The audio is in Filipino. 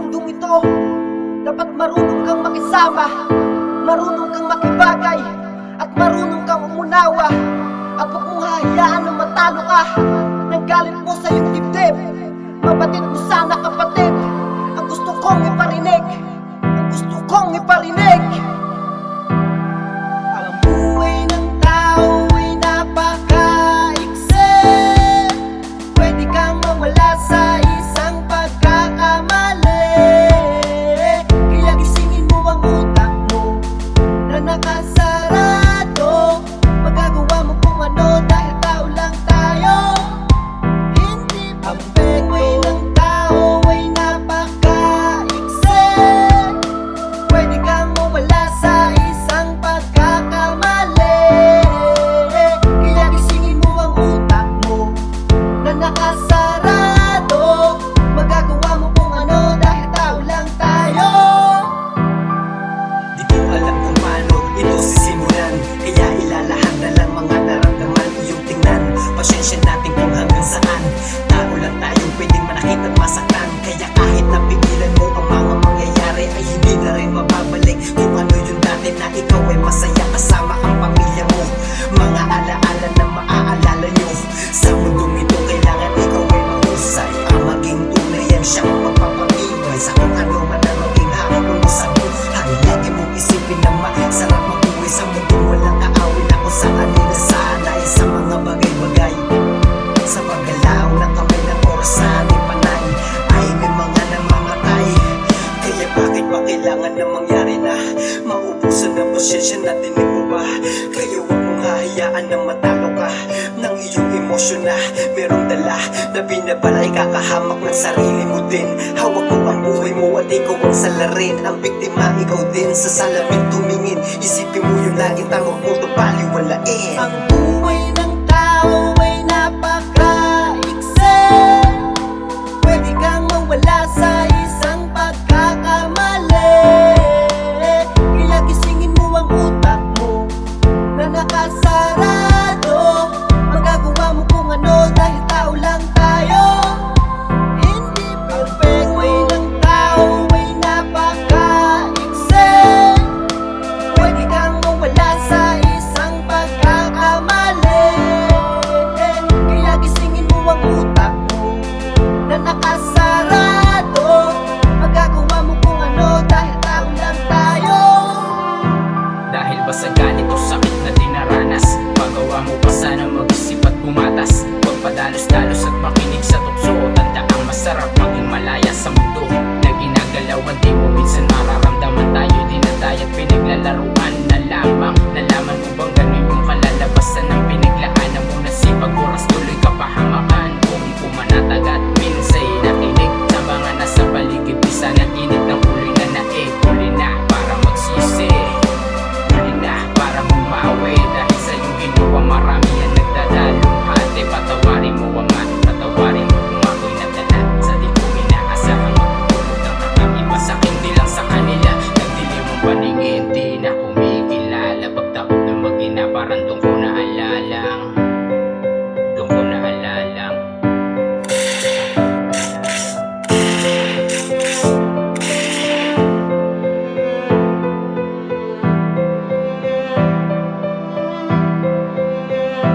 mundong ito, dapat marunong kang makisama, marunong kang makibagay, at marunong kang umunawa. At huwag mong hahayaan na matalo ka ng galit mo sa iyong dibdib. Mabatid mo sana kapatid ang gusto kong iparinig, ang gusto kong iparinig. Ang buhay ng tao ay napakaiksi, pwede kang mawala sa isang pagkakamali. Kaya gisingin mo ang utak mo na nakasarado. Magagawa mo kung ano dahil tao lang tayo. Hindi ba ang buhay ng tao ay napakaiksi, pwede kang mawala sa isang pagkakamali. Kaya gisingin mo ang utak mo na nakasarado. Magagawa mo kung ano dahil tao lang tayo. Di ko alam kung paano ito sisimulan, kaya ilalahan na lang mga naramdaman iyong tingnan. Pasyensya natin kung hanggang saan tao lang tayong pwedeng manakit at masaktan. Kaya kahit napigilan mo ang mga mangyayari, ay hindi na rin mababalik kung ano yung dati na ikaw ay masaya kasama ang pamilya mo. Mga alaala na maaalala nyo. Sa mundong ito kailangan ikaw ay mahusay, ang maging tunay ang siyang magpapamigay sa kung ano man ang maging hamon mo sa buhay. Lagi mong isipin na masarap mabuhay sa mundong walang kaawin na kung saan ninasanay sa mga bagay-bagay. Sa paggalaw ng kamay ng oras sa ating panay ay may mga namamatay. Kaya bakit pa kailangan na mangyari na maubusan ng pasyensya natin, di mo ba? Kaya huwag mong hahayaan na matalo ka ng iyong emosyon na merong dala na binabalay, kakahamak ng sarili mo din. Hawak mo ang buhay mo at ikaw ang salarin. Ang biktima ikaw din, sa salamin tumingin. Isipin mo yung laging tangok mo to baliwalain. Ang buhay ng tao ay napakaiksi, pwede kang mawala sa isang pagkakamali. Kaya gisingin mo ang utak mo na nakasarado. Magagawa mo kung ano dahil tao lang tayo. Hindi perfect. Buhay ng tao ay napakaiksi, pwede kang mawala sa isang pagkakamali. Kaya gisingin mo ang utak mo na nakasarado. Magagawa mo kung ano dahil tao lang tayo. Dahil ba sa ganito sakit na dinaranas, magawa mo pa sana mag-isip at pumatas. Huwag padalos-dalos at makinig sa tukso. Tanda ang masarap maging malaya sa mundo na ginagalawan, di mo minsan